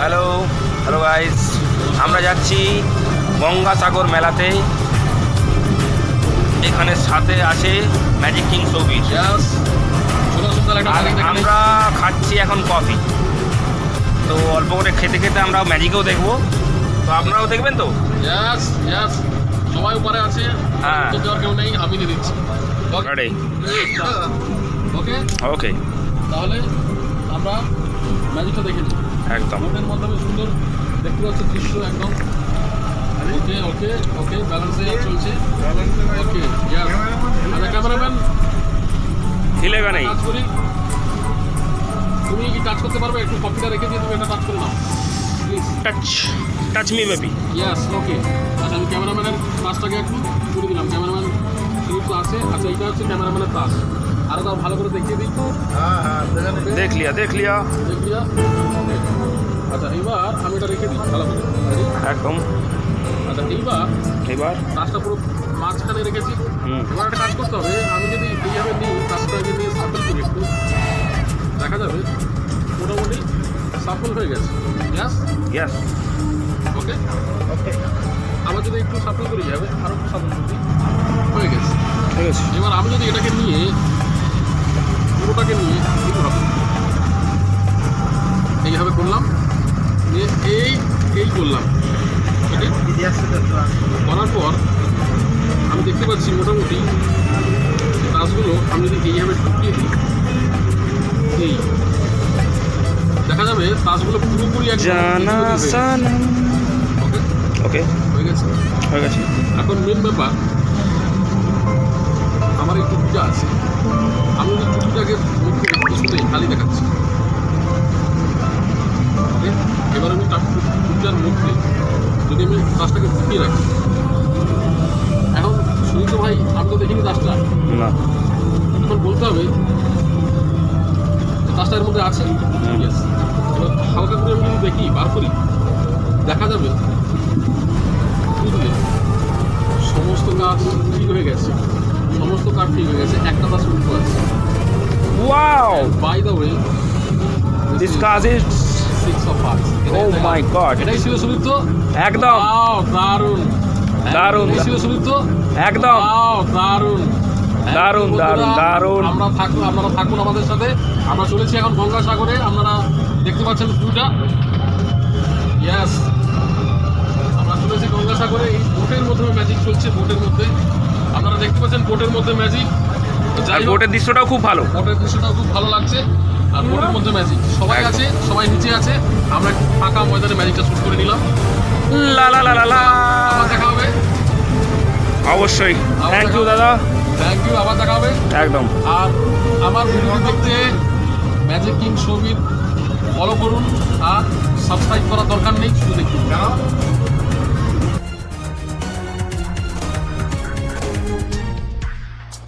Hello hello guys, আমরা যাচ্ছি গঙ্গাসাগর মেলাতে। এখানে সাথে আছে ম্যাজিক কিং সৌভিক। আমরা খাচ্ছি এখন কফি। তো অল্প করে খেতে খেতে আমরা ম্যাজিকও দেখবো। তো আপনারাও দেখবেন তো? সবাই উপরে আছে, হ্যাঁ, কেউ নেই, আমি দিয়ে দিচ্ছি। ওকে ওকে, তাহলে আমরা ম্যাজিকটা দেখে নিই। একদম বোটের মাধ্যমে সুন্দর দেখতে পাচ্ছি দৃশ্য একদম। ওকে ওকে ওকে, ব্যালেন্সে চলছে। ওকে, আচ্ছা ক্যামেরাম্যান হিলেগা নেই। কাজ করি, তুমি কি কাজ করতে পারবে? একটু কপিটা রেখে দিয়ে তুমি এটা কাজ করে নাও please. Touch me baby. Yes, okay. আচ্ছা, আমি ক্যামেরাম্যানের কাজটাকে একটু করে দিলাম। ক্যামেরাম্যান কিন্তু আছে। আচ্ছা, এটা হচ্ছে ক্যামেরাম্যানের কাজ। আরও তাও ভালো করে দেখিয়ে দিই। দেখ লিয়া দেখ লিয়া। আচ্ছা, এইবার আমি এটা রেখে দিই ভালো করে। একদম। আচ্ছা, এইবার কাজটা পুরো মাঝখানে রেখেছি। এবার একটা কাজ করতে হবে। আমি যদি এইভাবে নিই, কাজটা নিয়ে সাফল করি একটু, দেখা যাবে মোটামুটি সাফল হয়ে গেছে। ইয়েস, ওকে ওকে। আবার যদি একটু সাফল করি যাবে, আরও একটু সাফল করি, হয়ে গেছে। ঠিক আছে। এবার আমি যদি এটাকে নিয়ে পুরোটাকে নিয়ে এইভাবে করলাম, নিয়ে এই করলাম। ওকে, করার পর আমি দেখতে পাচ্ছি মোটামুটি কাজগুলো আমি যদি এইভাবে ঢুকিয়ে দিই, এই দেখা যাবে কাজগুলো পুরোপুরি ওকে ওকে, হয়ে গেছে। এখন মেন ব্যাপার, আমার এই টুপিটা আছে। আমি যদি টুপিটাকে শুধু খালি দেখাচ্ছি, ওকে। এবার আমি টুপিটার মধ্যে যদি আমি কাজটাকে ঢুকিয়ে রাখি, এখন সুনীত ভাই আমি তো দেখিনি কাজটা না, এখন বলতে হবে কাজটা এর মধ্যে আছে। ইয়েস। এবার হালকা করে আমি যদি দেখি, বার করি, দেখা যাবে বুঝলে সমস্ত কাজ ঠিক হয়ে গেছে। একটা কাজ উল্টো আছে। Wow, by the way, this কাজ is 6 of Hearts। Oh my God, এটাই ছিল সুদীপ্ত। একদম দারুণ দারুণ, এটাই ছিল সুদীপ্ত। একদম দারুণ দারুণ দারুণ দারুণ। আপনারা থাকুন আমাদের সাথে। আমরা চলেছি এখন গঙ্গাসাগরে। আপনারা দেখতে পাচ্ছেন ভিউটা। ইয়েস, আমরা চলেছি গঙ্গাসাগরে। এই বোটের মধ্যে ম্যাজিক চলছে। বোটের মধ্যে আপনারা দেখতে পাচ্ছেন, বোটের মধ্যে ম্যাজিক। বোটের দৃশ্যটাও খুব ভালো। বোটের দৃশ্যটাও খুব ভালো লাগছে। আর বোটের মধ্যে ম্যাজিক, সবাই আছে, সবাই নিচে আছে। আমরা একটু ফাঁকা ময়দানে ম্যাজিকটা শুট করে নিলাম। লা লা লা লা লা। আবার দেখা হবে অবশ্যই। থ্যাংক ইউ দাদা, থ্যাংক ইউ। আবার দেখা হবে একদম। আর আমার ভিডিওটি দেখতে ম্যাজিক কিং সৌভিক ফলো করুন। আর সাবস্ক্রাইব করার দরকার নেই, শুধু দেখুন।